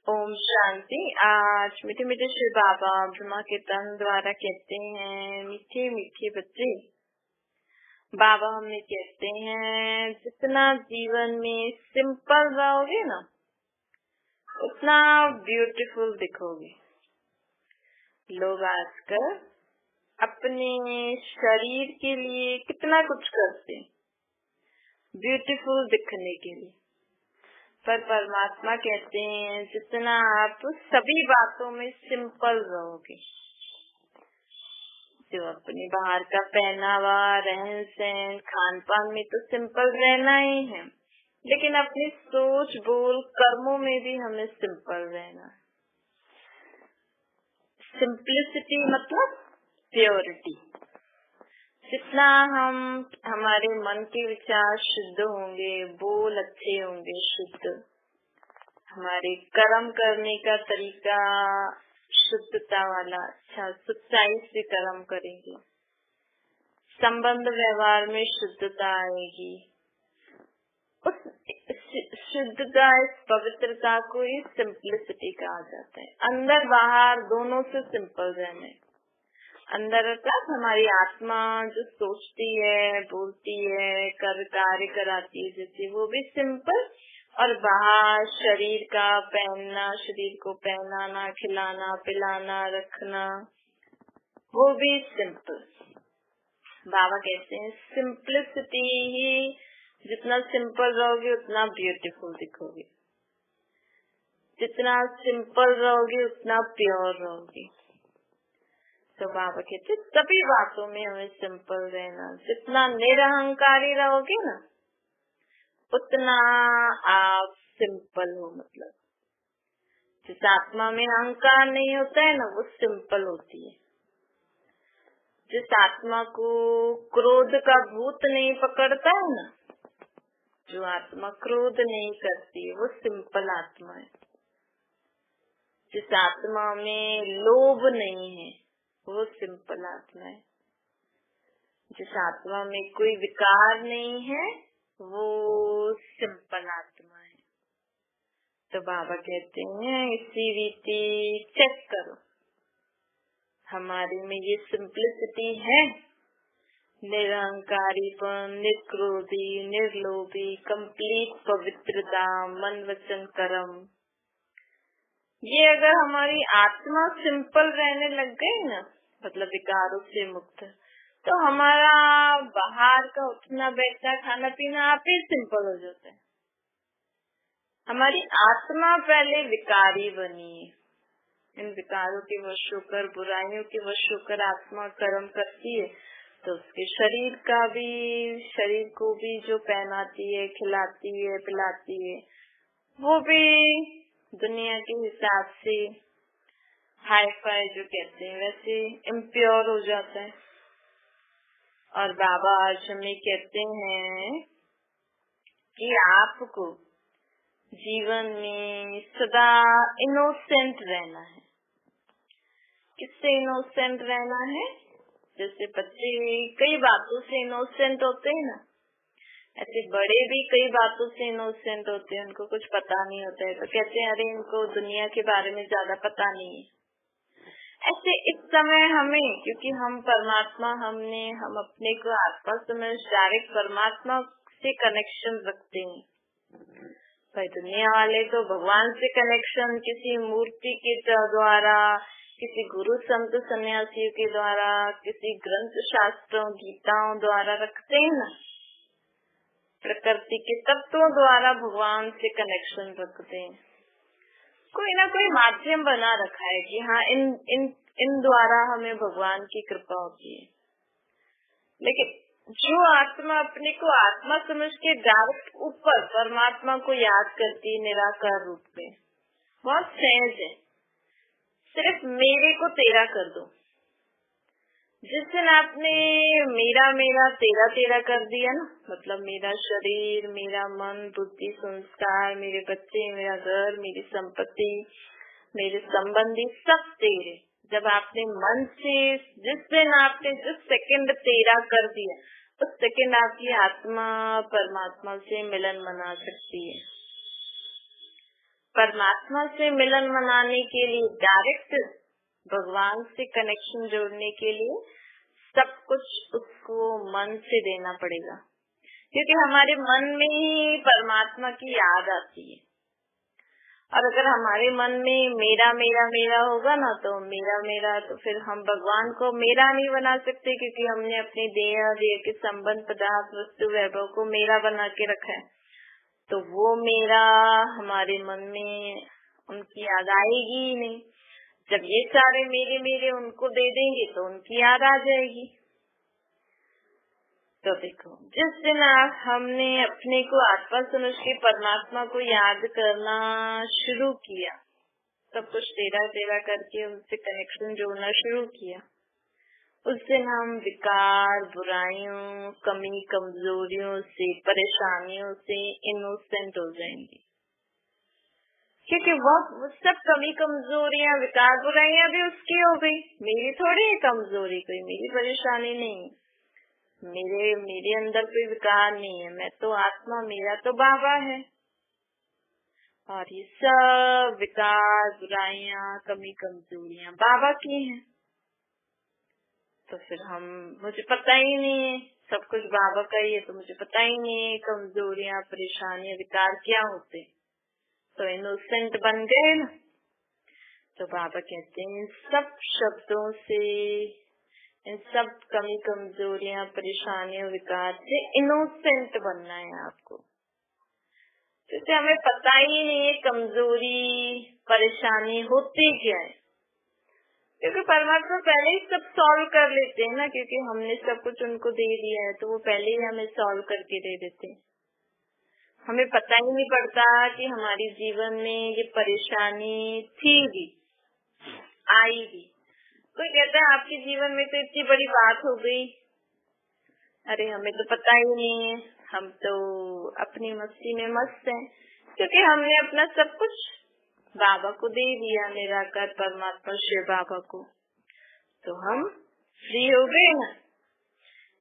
ओम शांति। आज मीठे मीठे श्री बाबा ब्रह्मा कीर्तन द्वारा कहते हैं, मीठे मीठे बच्चे, बाबा हमें कहते हैं जितना जीवन में सिंपल रहोगे ना उतना ब्यूटीफुल दिखोगे। लोग आजकल अपने शरीर के लिए कितना कुछ करते हैं ब्यूटीफुल दिखने के लिए, पर परमात्मा कहते हैं जितना आप सभी बातों में सिंपल रहोगे, जो अपने बाहर का पहनावा, रहन सहन, खान पान में तो सिंपल रहना ही है, लेकिन अपनी सोच बोल कर्मों में भी हमें सिंपल रहना है। सिंपलिसिटी मतलब प्योरिटी। जितना हम हमारे मन के विचार शुद्ध होंगे, बोल अच्छे होंगे शुद्ध, हमारे कर्म करने का तरीका शुद्धता वाला, अच्छा सच्चाई से कर्म करेंगे, संबंध व्यवहार में शुद्धता आएगी। उस शुद्धता, इस पवित्रता को ही सिंपलिसिटी कहा जाता है। अंदर बाहर दोनों से सिंपल रहना। अंदर अर्थात हमारी आत्मा जो सोचती है, बोलती है, कार्य कराती है, जैसे वो भी सिंपल, और बाहर शरीर का पहनना, शरीर को पहनाना, खिलाना, पिलाना, रखना, वो भी सिंपल। बाबा कहते हैं सिंपलिसिटी ही, जितना सिंपल रहोगे उतना ब्यूटीफुल दिखोगे, जितना सिंपल रहोगे उतना प्योर रहोगे। तो बाबा कहते सभी बातों में हमें सिंपल रहना। जितना निरहंकारी रहोगे ना उतना आप सिंपल हो। मतलब जिस आत्मा में अहंकार नहीं होता है ना वो सिंपल होती है। जिस आत्मा को क्रोध का भूत नहीं पकड़ता है ना, जो आत्मा क्रोध नहीं करती है वो सिंपल आत्मा है। जिस आत्मा में लोभ नहीं है वो सिंपल आत्मा है। जिस आत्मा में कोई विकार नहीं है वो सिंपल आत्मा है। तो बाबा कहते हैं इसी रीति चेक करो, हमारे में ये सिंपलिसिटी है, निरहंकारीपन, निर्क्रोधी, निर्लोभी, कंप्लीट पवित्रता, मन वचन कर्म। ये अगर हमारी आत्मा सिंपल रहने लग गई ना, मतलब विकारों से मुक्त, तो हमारा बाहर का उठना बैठना, खाना पीना आप ही सिंपल हो जाता है। हमारी आत्मा पहले विकारी बनी है, इन विकारों के वश होकर, बुराइयों के वश होकर आत्मा कर्म करती है, तो उसके शरीर को भी जो पहनाती है, खिलाती है, पिलाती है, वो भी दुनिया के हिसाब से हाई फाई जो कहते हैं वैसे इम्प्योर हो जाता है। और बाबा आज हमें कहते हैं कि आपको जीवन में सदा इनोसेंट रहना है। किससे इनोसेंट रहना है? जैसे बच्चे कई बातों से इनोसेंट होते हैं ना, ऐसे बड़े भी कई बातों से इनोसेंट होते हैं, उनको कुछ पता नहीं होता है तो कहते हैं अरे इनको दुनिया के बारे में ज्यादा पता नहीं है। ऐसे इस समय हमें, क्योंकि हम परमात्मा, हम अपने को आत्मा समझ डायरेक्ट परमात्मा से कनेक्शन रखते हैं। भाई दुनिया वाले तो भगवान से कनेक्शन किसी मूर्ति के द्वारा, किसी गुरु संत सन्यासियों के द्वारा, किसी ग्रंथ शास्त्रों गीताओं द्वारा रखते हैं ना, प्रकृति के तत्वों द्वारा भगवान से कनेक्शन रखते हैं। कोई ना कोई माध्यम बना रखा है कि हाँ इन द्वारा हमें भगवान की कृपा होती है। लेकिन जो आत्मा अपने को आत्मा समझ के डायरेक्ट ऊपर परमात्मा को याद करती है निराकार रूप में, बहुत सहज है। सिर्फ मेरे को तेरा कर दो। जिस दिन आपने मेरा तेरा कर दिया ना, मतलब मेरा शरीर, मेरा मन, बुद्धि, संस्कार, मेरे बच्चे, मेरा घर, मेरी संपत्ति, मेरे संबंधी सब तेरे, जब आपने मन से जिस दिन आपने जिस सेकंड तेरा कर दिया, उस सेकंड आपकी आत्मा परमात्मा से मिलन मना सकती है। परमात्मा से मिलन मनाने के लिए, डायरेक्ट भगवान से कनेक्शन जोड़ने के लिए सब कुछ उसको मन से देना पड़ेगा, क्योंकि हमारे मन में ही परमात्मा की याद आती है। और अगर हमारे मन में मेरा मेरा मेरा होगा ना, तो मेरा मेरा, तो फिर हम भगवान को मेरा नहीं बना सकते, क्योंकि हमने अपने देह के संबंध, पदार्थ, वस्तु, वैभव को मेरा बना के रखा है। तो वो मेरा हमारे मन में उनकी याद आएगी ही नहीं। जब ये सारे मेरे मेरे उनको दे देंगे तो उनकी याद आ जाएगी। तो देखो, जिस दिन हमने अपने को आत्मा समझ के परमात्मा को याद करना शुरू किया, सब कुछ तेरा तेरा करके उनसे कनेक्शन जोड़ना शुरू किया, उस दिन हम विकार, बुराइयों, कमी कमजोरियों से, परेशानियों से इनोसेंट हो जाएंगे। क्योंकि वो सब कमी कमजोरियां, विकार, बुराइयां भी उसकी हो गई, मेरी थोड़ी है कमजोरी, कोई मेरी परेशानी नहीं, मेरे अंदर कोई विकार नहीं है, मैं तो आत्मा, मेरा तो बाबा है। और ये सब विकार, बुराइयां, कमी कमजोरियां बाबा की हैं। तो फिर मुझे पता ही नहीं है, सब कुछ बाबा का ही है, तो मुझे पता ही नहीं है कमजोरियां, परेशानियां, विकार क्या होते। तो इनोसेंट बन गए ना। तो बाबा कहते हैं, इन सब शब्दों से, इन सब कमी कमजोरियां, परेशानियों, विकार से इनोसेंट बनना है आपको। क्योंकि हमें पता ही नहीं है कमजोरी, परेशानी होती क्या है, क्योंकि परमात्मा पहले ही सब सॉल्व कर लेते हैं ना, क्योंकि हमने सब कुछ उनको दे दिया है, तो वो पहले ही हमें सॉल्व करके दे देते हैं। हमें पता ही नहीं पड़ता कि हमारे जीवन में ये परेशानी थी भी, आई भी। कोई कहता है आपके जीवन में तो इतनी बड़ी बात हो गई, अरे हमें तो पता ही नहीं है, हम तो अपनी मस्ती में मस्त हैं, क्योंकि हमने अपना सब कुछ बाबा को दे दिया, निराकार परमात्मा शिव बाबा को, तो हम फ्री हो गए ना।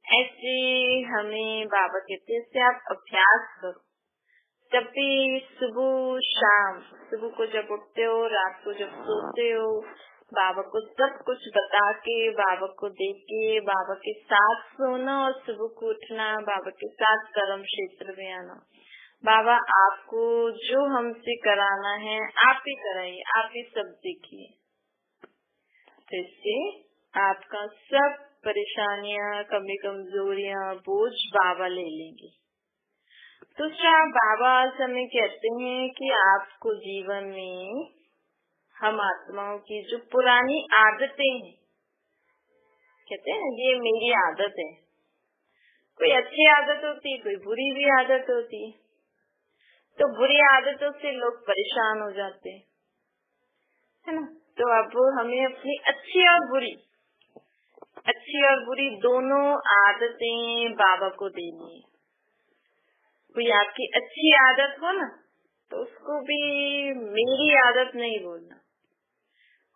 ऐसे हमें बाबा कहते हैं, इससे आप अभ्यास करो। जब भी सुबह शाम, सुबह को जब उठते हो, रात को जब सोते हो, बाबा को सब कुछ बता के, बाबा को देख के, बाबा के साथ सोना, और सुबह को उठना, बाबा के साथ कर्म क्षेत्र में आना। बाबा आपको जो हमसे कराना है आप ही कराइए, आप ही सब देखिए, तो इससे आपका सब परेशानियां, कमी कमजोरियां, बोझ बाबा ले लेंगे। दूसरा, बाबा हमें कहते हैं कि आपको जीवन में हम आत्माओं की जो पुरानी आदतें हैं, कहते हैं ये मेरी आदत है, कोई अच्छी आदत होती है, कोई बुरी भी आदत होती है। तो बुरी आदतों से लोग परेशान हो जाते हैं, है ना। तो अब हमें अपनी अच्छी और बुरी दोनों आदतें बाबा को देनी है। कोई आपकी अच्छी आदत हो ना, तो उसको भी मेरी आदत नहीं बोलना।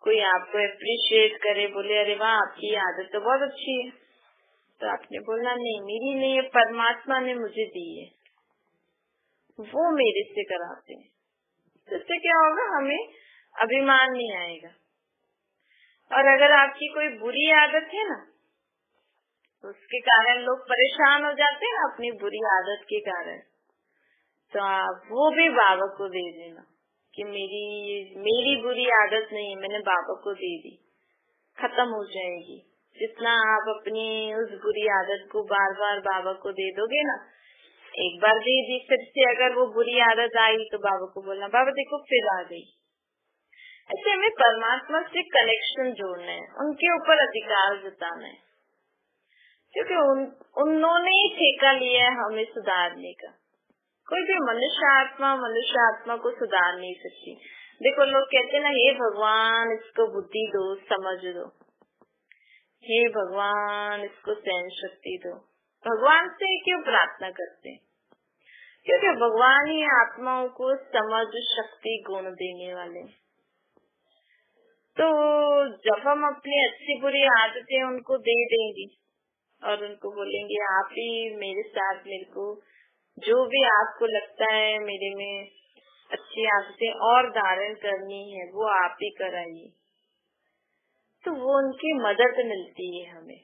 कोई आपको अप्रिशिएट करे, बोले अरे वाह आपकी आदत तो बहुत अच्छी है, तो आपने बोलना नहीं, मेरी नहीं है, परमात्मा ने मुझे दी है, वो मेरे से कराते हैं। तो इससे क्या होगा, हमें अभिमान नहीं आएगा। और अगर आपकी कोई बुरी आदत है ना, तो उसके कारण लोग परेशान हो जाते हैं अपनी बुरी आदत के कारण, तो आप वो भी बाबा को दे देना कि मेरी बुरी आदत नहीं, मैंने बाबा को दे दी, खत्म हो जाएगी। जितना आप अपनी उस बुरी आदत को बार बार बाबा को दे दोगे ना, एक बार दे दी, फिर से अगर वो बुरी आदत आई तो बाबा को बोलना, बाबा देखो फिर आ गई। ऐसे हमें परमात्मा से कनेक्शन जोड़ना है, उनके ऊपर अधिकार जताना है, क्योंकि उन्होंने ही ठेका लिया है हमें सुधारने का। कोई भी मनुष्य आत्मा को सुधार नहीं सकती। देखो लोग कहते हैं ना, हे भगवान इसको बुद्धि दो, समझ दो, हे भगवान इसको सहन शक्ति दो। भगवान से क्यों प्रार्थना करते हैं? क्योंकि भगवान ही आत्माओं को समझ, शक्ति, गुण देने वाले। तो जब हम अपनी अच्छी बुरी आदतें उनको दे देंगे और उनको बोलेंगे आप ही मेरे साथ, मेरे को जो भी आपको लगता है मेरे में अच्छी आदतें और धारण करनी है वो आप ही कराइए, तो वो उनकी मदद मिलती है हमें।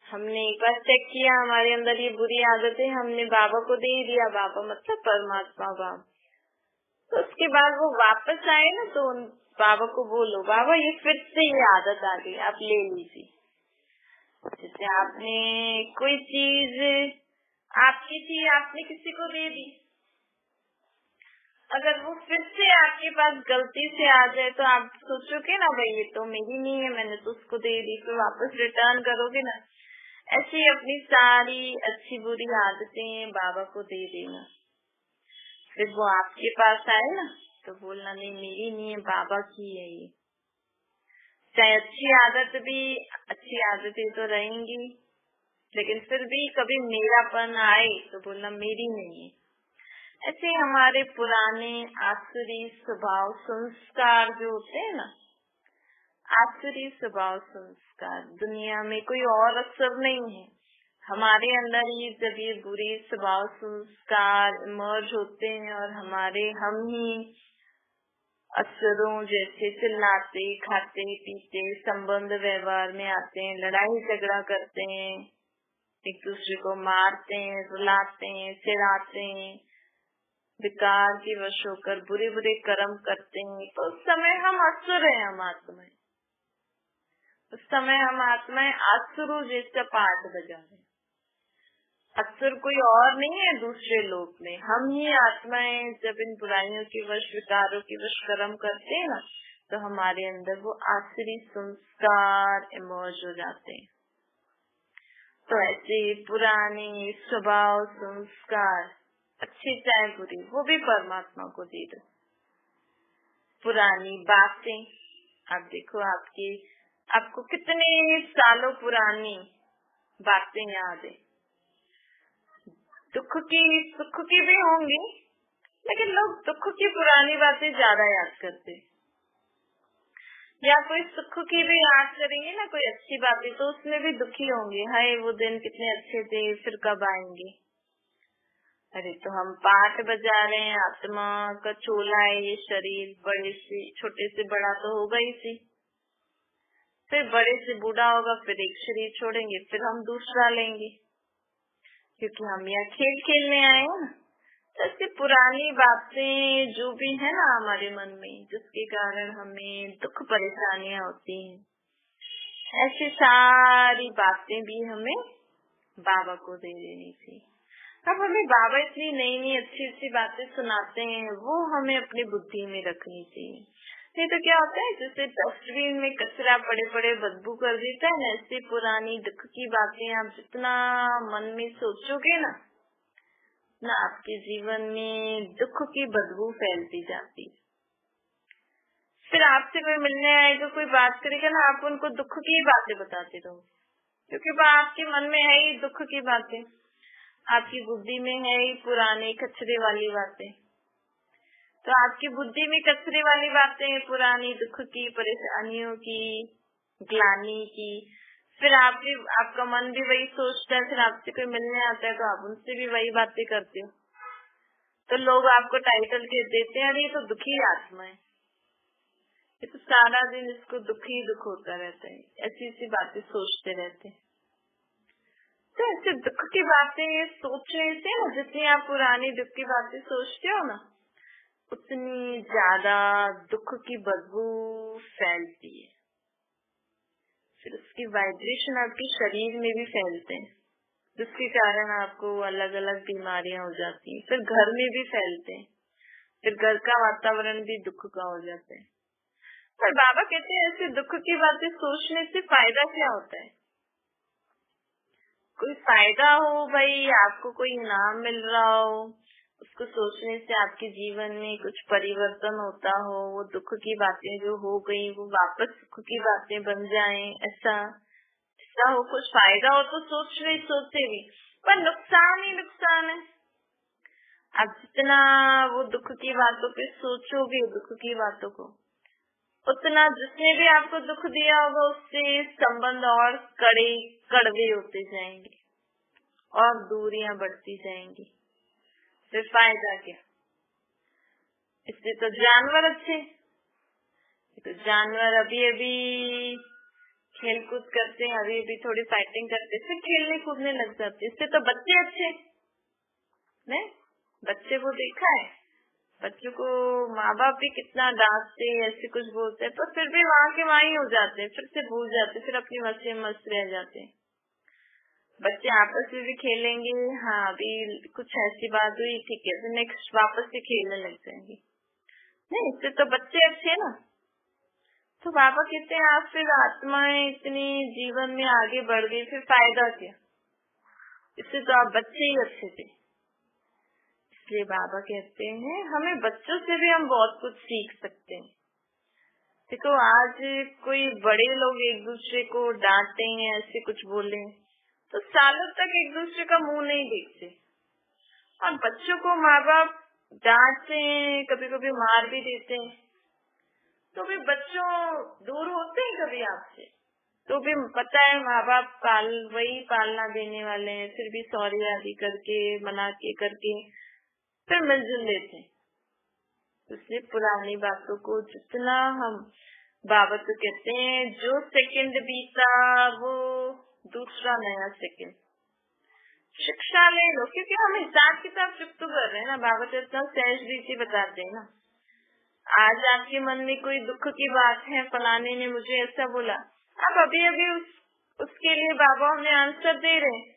हमने एक बार चेक किया हमारे अंदर ये बुरी आदतें, हमने बाबा को दे दिया, बाबा मतलब परमात्मा बाबा, तो उसके बाद वो वापस आए ना, तो उन बाबा को बोलो बाबा ये फिर से ये आदत आ गई, आप ले लीजिए। जैसे आपने कोई चीज आपकी थी, आपने किसी को दे दी, अगर वो फिर से आपके पास गलती से आ जाए तो आप सोचोगे ना भाई ये तो मेरी नहीं है, मैंने तो उसको दे दी, फिर वापस रिटर्न करोगे ना। ऐसे ही अपनी सारी अच्छी बुरी आदतें बाबा को दे देना, फिर वो आपके पास आए ना तो बोलना नहीं मेरी नहीं है, बाबा की है ये। चाहे अच्छी आदत भी, अच्छी आदतें तो रहेंगी, लेकिन फिर भी कभी मेरापन आए तो बोलना मेरी नहीं है। ऐसे हमारे पुराने आसुरी स्वभाव संस्कार जो होते हैं ना, आसुरी स्वभाव संस्कार, दुनिया में कोई और असर नहीं है, हमारे अंदर ही जब ये बुरे स्वभाव संस्कार इमर्ज होते हैं और हमारे हम ही असरों जैसे चिल्लाते खाते पीते संबंध व्यवहार में आते हैं, लड़ाई झगड़ा करते हैं, एक दूसरे को मारते हैं, रुलाते हैं, चिढ़ाते हैं, विकार की वश होकर बुरे बुरे कर्म करते हैं, तो उस समय हम असुर हैं, हम आत्माएं। उस समय हम आत्माएं असुरों जैसा पाठ बजा रहे हैं। असुर कोई और नहीं है दूसरे लोक में, हम ही आत्माएं जब इन बुराइयों के वश विकारों के वश कर्म करते हैं ना, तो हमारे अंदर वो आसुरी संस्कार इमर्ज हो जाते हैं। तो ऐसे पुराने स्वभाव संस्कार अच्छी चाहे बुरी, वो भी परमात्मा को दे दो। पुरानी बातें, आप देखो आपको कितने सालों पुरानी बातें याद है, दुख की सुख की भी होंगी, लेकिन लोग दुख की पुरानी बातें ज्यादा याद करते, या कोई सुख की भी याद करेंगे ना, कोई अच्छी बातें, तो उसमें भी दुखी होंगे, हाय वो दिन कितने अच्छे थे, फिर कब आएंगे। अरे तो हम पाठ बजा रहे हैं, आत्मा का चोला है ये शरीर, बड़े से छोटे से बड़ा तो होगा ही सी, फिर बड़े से बूढ़ा होगा, फिर एक शरीर छोड़ेंगे, फिर हम दूसरा लेंगे, क्योंकि हम यहाँ खेल खेलने आए हैं ना। ऐसी पुरानी बातें जो भी है ना हमारे मन में, जिसके कारण हमें दुख परेशानियां होती हैं, ऐसी सारी बातें भी हमें बाबा को दे देनी थी। अब हमें बाबा इतनी नई नई अच्छी अच्छी बातें सुनाते हैं, वो हमें अपनी बुद्धि में रखनी चाहिए। नहीं तो क्या होता है, जैसे डस्टबिन में कचरा पड़े पड़े बदबू कर देता है ना, ऐसी पुरानी दुख की बातें आप जितना मन में सोचोगे ना आपके जीवन में दुख की बदबू फैलती जाती। फिर आपसे कोई मिलने आएगा, कोई बात करेगा ना, आप उनको दुख की बातें बताते रहो, क्योंकि वो आपके मन में है ही दुख की बातें, आपकी बुद्धि में है ही पुराने कचरे वाली बातें। तो आपकी बुद्धि में कचरे वाली बातें, पुरानी दुख की, परेशानियों की, ग्लानि की, फिर आपका मन भी वही सोचता है, फिर आपसे कोई मिलने आता है तो आप उनसे भी वही बातें करते हो, तो लोग आपको टाइटल दे देते हैं, अरे ये तो दुखी आत्मा है, ये तो सारा दिन इसको दुख ही दुख होता रहता है, ऐसी ऐसी बातें सोचते रहते हैं। तो ऐसे दुख की बातें सोचने से ना, जितनी आप पुरानी दुख की बातें सोचते हो ना, उतनी ज्यादा दुख की बदबू फैलती है, फिर उसकी वाइब्रेशन आपके शरीर में भी फैलते हैं, जिसके कारण आपको अलग अलग बीमारियां हो जाती हैं, फिर घर में भी फैलते हैं, फिर घर का वातावरण भी दुख का हो जाता है। पर बाबा कहते हैं ऐसे दुख की बातें सोचने से फायदा क्या होता है? कोई फायदा हो भाई, आपको कोई इनाम मिल रहा हो, उसको सोचने से आपके जीवन में कुछ परिवर्तन होता हो, वो दुख की बातें जो हो गई वो वापस सुख की बातें बन जाएं, ऐसा हो, कुछ फायदा हो तो सोचते भी, पर नुकसान ही नुकसान है। आप जितना वो दुख की बातों पे सोचोगे, दुख की बातों को, उतना जिसने भी आपको दुख दिया होगा उससे संबंध और कड़वे होते जाएंगे और दूरियां बढ़ती जाएंगी, फिर फायदा क्या? इससे तो जानवर अच्छे, तो जानवर अभी अभी खेल कूद करते हैं, अभी अभी थोड़ी फाइटिंग करते, फिर खेलने कूदने लग जाते। इससे तो बच्चे अच्छे नहीं, बच्चे को देखा है, बच्चों को माँ बाप भी कितना डांटते ऐसे कुछ बोलते हैं, तो फिर भी वहाँ के वहाँ ही हो जाते हैं, फिर से भूल जाते, फिर अपनी मस्ती में मस्त रह जाते हैं। बच्चे आपस में भी खेलेंगे, हाँ अभी कुछ ऐसी बात हुई, ठीक है, फिर नेक्स्ट वापस से खेलने लग जाएंगे। नहीं, इससे तो बच्चे अच्छे ना। तो बाबा कहते हैं आप फिर आत्माएं इतनी जीवन में आगे बढ़ गई, फिर फायदा क्या, इससे तो आप बच्चे ही अच्छे थे। इसलिए बाबा कहते हैं हमें बच्चों से भी हम बहुत कुछ सीख सकते हैं। देखो आज कोई बड़े लोग एक दूसरे को डांटे हैं, ऐसे कुछ बोले, तो सालों तक एक दूसरे का मुंह नहीं देखते, और बच्चों को माँ बाप डांटते हैं, कभी कभी मार भी देते हैं, तो भी बच्चों दूर होते हैं कभी आपसे, तो भी पता है माँ बाप वही पालना देने वाले हैं, फिर भी सॉरी आदि करके मना के करके फिर मिलजुल लेते हैं। इसलिए पुरानी बातों को जितना हम, बाबा तो कहते हैं जो सेकंड बीता वो दूसरा नया सेकंड, शिक्षा ले लो, क्योंकि हम हिसाब किताब चुप तो कर रहे हैं ना। बाबा तो इतना सहज रीति बताते हैं ना। आज आपके मन में कोई दुख की बात है, फलाने ने मुझे ऐसा बोला, आप अभी अभी उसके लिए बाबा हमें आंसर दे रहे हैं।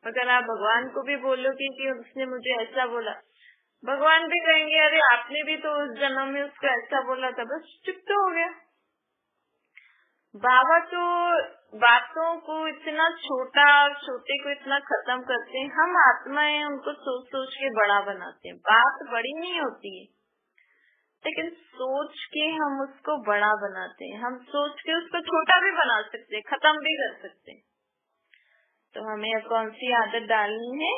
अगर आप भगवान को भी बोलोगे कि उसने मुझे ऐसा बोला, भगवान भी कहेंगे अरे आपने भी तो उस जन्म में उसको ऐसा बोला था, बस चुप तो हो गया। बाबा तो बातों को इतना छोटे को इतना खत्म करते हैं, हम आत्माएं उनको सोच सोच के बड़ा बनाते हैं। बात बड़ी नहीं होती है, लेकिन सोच के हम उसको बड़ा बनाते हैं। हम सोच के उसको छोटा भी बना सकते हैं, खत्म भी कर सकते हैं। तो हमें अब कौन सी आदत डालनी है?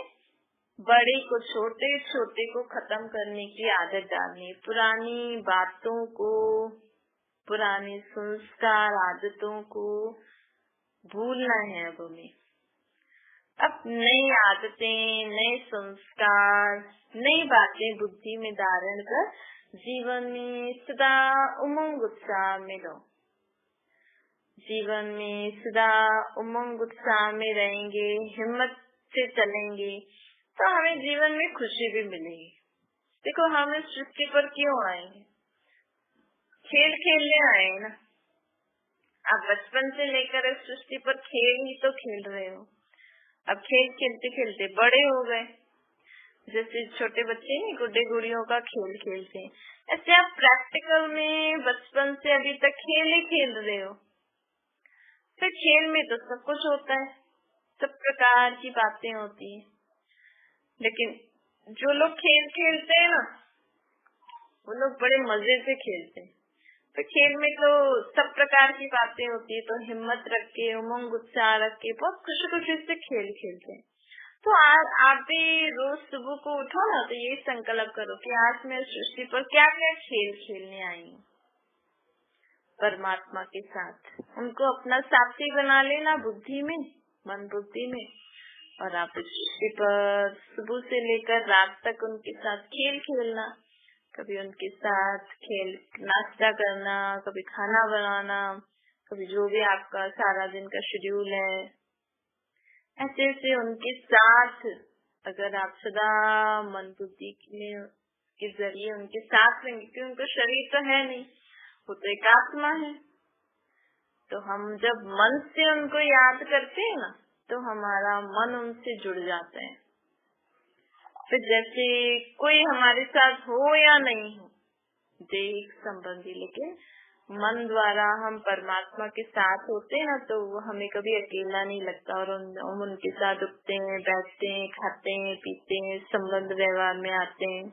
बड़े को छोटे, छोटे को खत्म करने की आदत डालनी है। पुरानी बातों को, पुराने संस्कार आदतों को भूलना है अब हमें। अब नई आदतें, नए संस्कार, नई बातें बुद्धि में धारण कर जीवन में सदा उमंग उत्साह में रहो। जीवन में सदा उमंग उत्साह में रहेंगे, हिम्मत से चलेंगे, तो हमें जीवन में खुशी भी मिलेगी। देखो हम इस सृष्टि पर क्यों आए हैं? खेल खेलने आए हैं ना। आप बचपन से लेकर इस सृष्टि पर खेल ही तो खेल रहे हो। अब खेल खेलते खेलते बड़े हो गए, जैसे छोटे बच्चे नहीं गुड्डे गुड़ियों का खेल खेलते हैं, ऐसे आप प्रैक्टिकल में बचपन से अभी तक खेल ही खेल रहे हो। फिर खेल में तो सब कुछ होता है, सब प्रकार की बातें होती है, लेकिन जो लोग खेल खेलते हैं ना, वो लोग बड़े मजे से खेलते हैं। तो खेल में तो सब प्रकार की बातें होती है, तो हिम्मत रख के, उमंग उत्साह रख के बहुत खुशी खुशी से खेल खेलते हैं। तो आज आप भी रोज सुबह को उठो ना, तो ये संकल्प करो कि आज मैं सृष्टि पर क्या क्या खेल खेलने आई हूँ परमात्मा के साथ। उनको अपना साथी बना लेना बुद्धि में, मन बुद्धि में, और आप इस सृष्टि पर सुबह से लेकर रात तक उनके साथ खेल खेलना। कभी उनके साथ खेल नाश्ता करना, कभी खाना बनाना, कभी जो भी आपका सारा दिन का शेड्यूल है, ऐसे ऐसे उनके साथ अगर आप सदा मन बुद्धि के जरिए उनके साथ रहेंगे, क्योंकि उनका शरीर तो है नहीं, वो तो एक आत्मा है। तो हम जब मन से उनको याद करते हैं ना, तो हमारा मन उनसे जुड़ जाता है। फिर जैसे कोई हमारे साथ हो या नहीं हो, देह संबंधी, लेकिन मन द्वारा हम परमात्मा के साथ होते हैं ना, तो हमें कभी अकेला नहीं लगता, और हम उनके साथ उठते हैं, बैठते हैं, खाते हैं, पीते हैं, संबंध व्यवहार में आते हैं।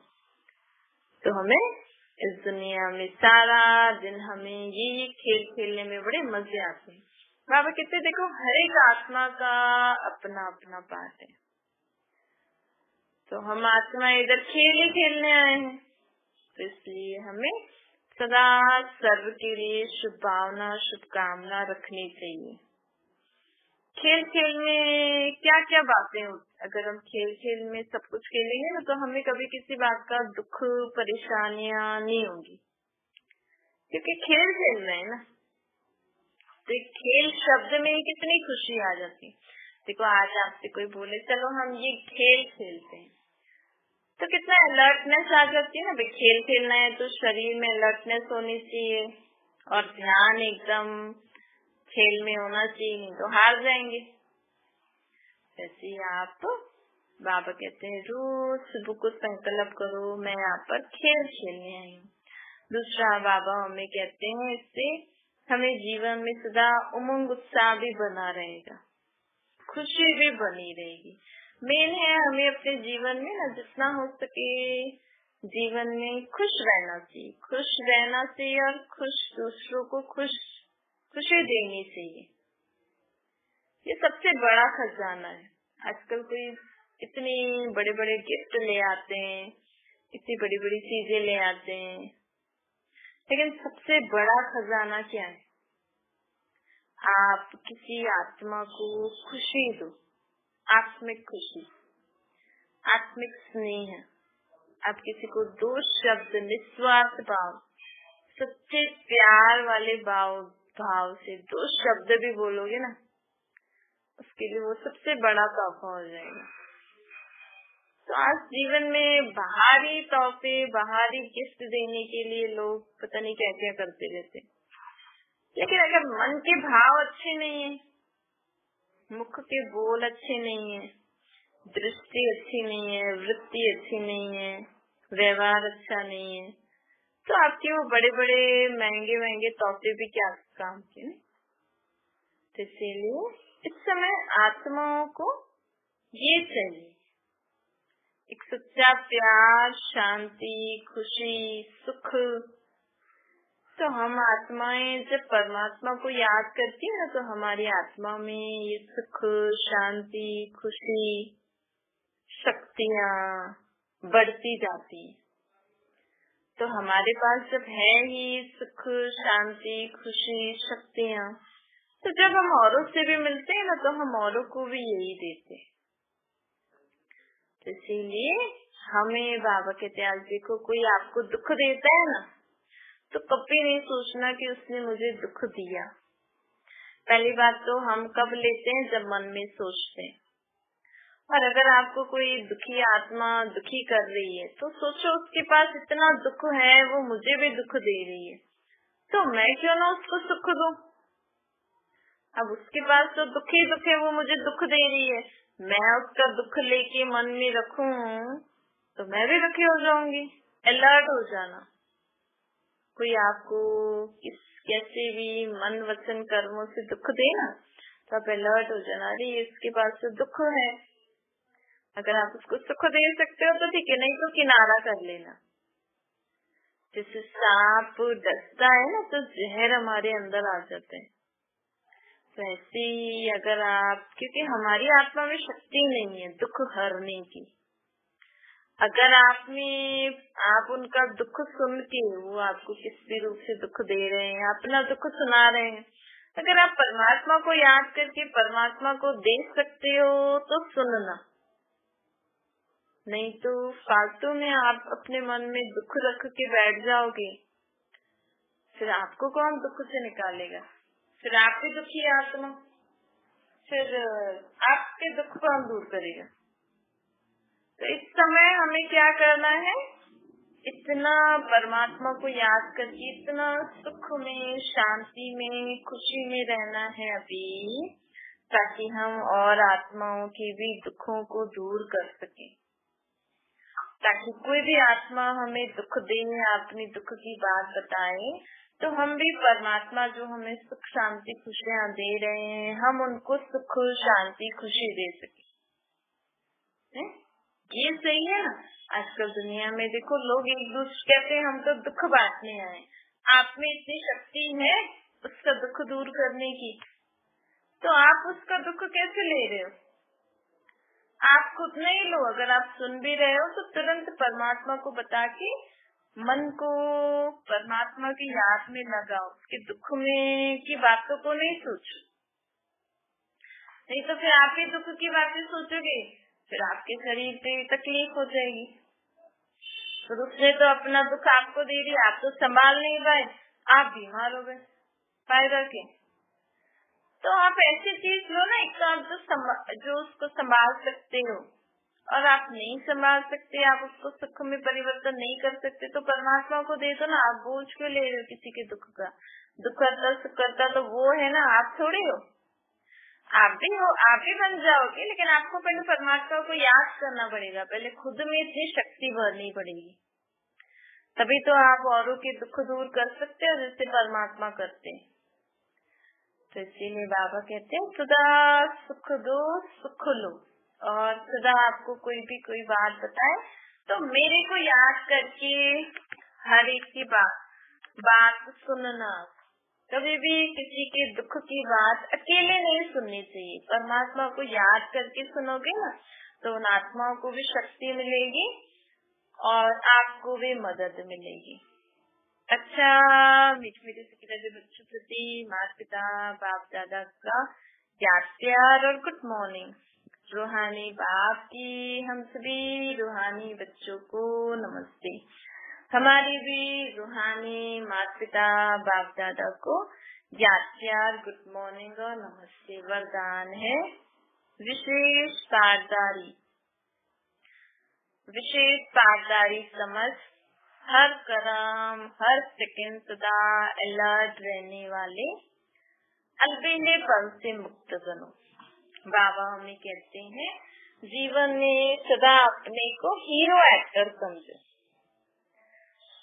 तो हमें इस दुनिया में सारा दिन हमें ये खेल खेलने में बड़े मजे आते हैं। बाबा कहते देखो हर एक आत्मा का अपना अपना पाठ है। तो हम आत्मा इधर खेल ही खेलने आए हैं, तो इसलिए हमें सदा सर्व के लिए शुभ भावना, शुभकामना रखनी चाहिए खेल खेल में क्या क्या बातें होती, अगर हम खेल खेल में सब कुछ खेलेंगे ना, तो हमें कभी किसी बात का दुख परेशानियां नहीं होंगी, क्योंकि खेल खेल रहे हैं ना। तो खेल शब्द में ही कितनी खुशी आ जाती। देखो आज आपसे कोई बोले चलो हम ये खेल खेलते हैं, तो कितना अलर्टनेस आ जाती है ना। भाई खेल खेलना है तो शरीर में अलर्टनेस होनी चाहिए और ध्यान एकदम खेल में होना चाहिए, नहीं तो हार जाएंगे। जैसे आप बाबा कहते हैं रोज सुबह को संकल्प करो मैं यहाँ पर खेल खेलने आई हूँ। दूसरा बाबा हमें कहते हैं इससे हमें जीवन में सदा उमंग उत्साह भी बना रहेगा, खुशी भी बनी रहेगी। मेन है हमें अपने जीवन में ना जितना हो सके जीवन में खुश रहना चाहिए, खुश रहना चाहिए और खुश दूसरों को खुशी देनी चाहिए। ये सबसे बड़ा खजाना है। आजकल कोई इतने बड़े बड़े गिफ्ट ले आते हैं, इतनी बड़ी बड़ी चीजें ले आते हैं, लेकिन सबसे बड़ा खजाना क्या है? आप किसी आत्मा को खुशी दो, आत्मिक खुशी, आत्मिक स्नेह। आप किसी को दो शब्द निस्वार्थ भाव, सच्चे प्यार वाले भाव से दो शब्द भी बोलोगे ना, उसके लिए वो सबसे बड़ा तोहफा हो जाएगा। तो आज जीवन में बाहरी तोहफे, बाहरी गिफ्ट देने के लिए लोग पता नहीं क्या क्या करते रहते, लेकिन अगर मन के भाव अच्छे नहीं है, मुख के बोल अच्छे नहीं है, दृष्टि अच्छी नहीं है, वृत्ति अच्छी नहीं है, व्यवहार अच्छा नहीं है, तो आपके वो बड़े बड़े महंगे महंगे तोहफे भी क्या काम के। तो इसीलिए इस समय आत्माओं को ये चाहिए, एक सच्चा प्यार, शांति, खुशी, सुख। तो हम आत्माएं जब परमात्मा को याद करती है ना, तो हमारी आत्मा में ये सुख, शांति, खुशी, शक्तियाँ बढ़ती जाती है। तो हमारे पास जब है ही सुख, शांति, खुशी, शक्तियाँ, तो जब हम औरों से भी मिलते हैं ना, तो हम औरों को भी यही देते हैं। तो इसीलिए हमें बाबा कहते हैं, आज देखो कोई आपको दुख देता है ना, तो कभी नहीं सोचना कि उसने मुझे दुख दिया। पहली बात तो हम कब लेते हैं? जब मन में सोचते हैं। और अगर आपको कोई दुखी आत्मा दुखी कर रही है, तो सोचो उसके पास इतना दुख है, वो मुझे भी दुख दे रही है, तो मैं क्यों ना उसको सुख दूं। अब उसके पास तो दुख ही दुख है, वो मुझे दुख दे रही है, मैं उसका दुख लेके मन में रखूं तो मैं भी दुखी हो जाऊंगी। अलर्ट हो जाना। कोई आपको कैसे भी मन वचन कर्मों से दुख देना, तो आप अलर्ट हो जाना, अरे इसके पास तो दुख है। अगर आप उसको सुख दे सकते हो तो ठीक है, नहीं तो किनारा कर लेना। जैसे सांप डसता है ना, तो जहर हमारे अंदर आ जाते हैं, वैसे ही अगर आप, क्योंकि हमारी आत्मा में शक्ति नहीं है दुख हरने की, अगर आप उनका दुख सुन के, वो आपको किस भी रूप से दुख दे रहे हैं, अपना दुख सुना रहे हैं, अगर आप परमात्मा को याद करके परमात्मा को दे सकते हो तो सुनना, नहीं तो फालतू में आप अपने मन में दुख रख के बैठ जाओगे, फिर आपको कौन दुख से निकालेगा? फिर आपकी दुखी आत्मा, फिर आपके दुख को हम दूर करेगा। तो इस समय हमें क्या करना है? इतना परमात्मा को याद करके इतना सुख में, शांति में, खुशी में रहना है अभी, ताकि हम और आत्माओं के भी दुखों को दूर कर सकें। ताकि कोई भी आत्मा हमें दुख दे, अपनी दुख की बात बताए, तो हम भी परमात्मा जो हमें सुख, शांति, खुशियाँ दे रहे हैं, हम उनको सुख, शांति, खुशी दे सके। ये सही है ना? आजकल दुनिया में देखो, लोग एक दूसरे कहते हैं हम तो दुख बांटने आए, आप में इतनी शक्ति है उसका दुख दूर करने की, तो आप उसका दुख कैसे ले रहे हो? आप खुद नहीं लो। अगर आप सुन भी रहे हो तो तुरंत परमात्मा को बता के मन को परमात्मा की याद में लगाओ, उसके दुख में की बातों को नहीं सोचो। नहीं तो फिर आप ही दुख की बातें सोचोगे, फिर आपके शरीर पे तकलीफ हो जाएगी। तो उसने तो अपना दुख आपको दे दिया, आप तो संभाल नहीं पाए, आप बीमार हो गए, फायदा क्या? तो आप ऐसी चीज लो ना, एक तो आप जो उसको संभाल सकते हो, और आप नहीं संभाल सकते, आप उसको सुख में परिवर्तन नहीं कर सकते, तो परमात्मा को दे दो ना। आप बोझ क्यों ले रहे हो किसी के दुख का? दुख करता सुख करता तो वो है ना, आप थोड़ी हो। आप भी हो, आप भी बन जाओगे, लेकिन आपको पहले परमात्मा को याद करना पड़ेगा, पहले खुद में इतनी शक्ति भरनी पड़ेगी, तभी तो आप औरों के दुख दूर कर सकते हो जैसे परमात्मा करते हैं। तो इसीलिए बाबा कहते हैं सदा सुख दो सुख लो, और सदा आपको कोई बात बताए तो मेरे को याद करके हर एक की बात सुनना। कभी भी किसी के दुख की बात अकेले नहीं सुननी चाहिए, परमात्मा को याद करके सुनोगे ना तो उन आत्माओं को भी शक्ति मिलेगी और आपको भी मदद मिलेगी। अच्छा, मीठे से बच्चों प्रति माता पिता बाप दादा का याद प्यार और गुड मॉर्निंग। रूहानी बाप की हम सभी रूहानी बच्चों को नमस्ते। हमारी भी रूहानी माता पिता बाप दादा को याद प्यार गुड मॉर्निंग और नमस्ते। वरदान है विशेष पाठदारी समझ, हर कदम हर सेकंड सदा अलर्ट रहने वाले, अलबेले पल से मुक्त बनो। बाबा हमें कहते हैं जीवन में सदा अपने को हीरो एक्टर समझो।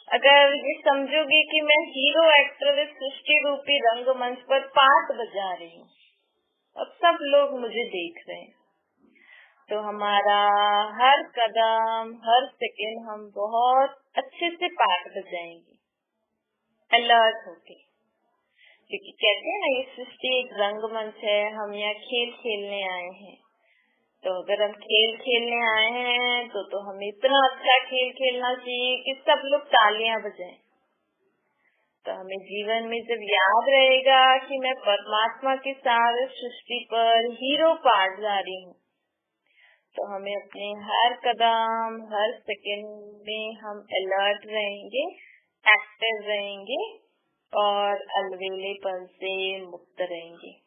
अगर ये समझोगे कि मैं हीरो एक्टर इस सृष्टि रूपी रंगमंच पर पाठ बजा रही हूँ और सब लोग मुझे देख रहे हैं, तो हमारा हर कदम हर सेकंड हम बहुत अच्छे से पाठ बजाएंगे अलर्ट होके। क्योंकि कहते हैं ना ये सृष्टि एक रंगमंच है, हम यहाँ खेल खेलने आए हैं। तो अगर हम खेल खेलने आए हैं तो हमें इतना अच्छा खेल खेलना चाहिए कि सब लोग तालियां बजाएं। तो हमें जीवन में जब याद रहेगा कि मैं परमात्मा के साथ सृष्टि पर हीरो पाठ जा रही हूँ, तो हमें अपने हर कदम हर सेकंड में हम अलर्ट रहेंगे, एक्टिव रहेंगे और अलवेलेपन से मुक्त रहेंगे।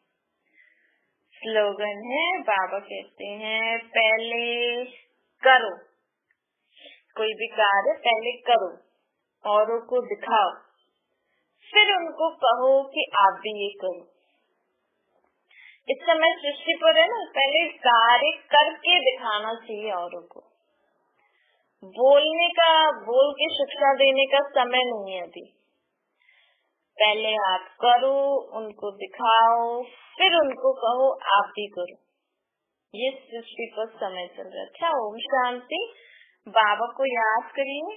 स्लोगन है, बाबा कहते हैं पहले करो, कोई भी कार्य पहले करो, औरों को दिखाओ, फिर उनको कहो कि आप भी ये करो। इस समय सृष्टि पर है ना, पहले कार्य करके दिखाना चाहिए औरों को। बोल के शिक्षा देने का समय नहीं है अभी। पहले आप करो, उनको दिखाओ, फिर उनको कहो आप भी करो। ये सृष्टि पर समय चल रहा है। अच्छा, ओम शांति। बाबा को याद करिए।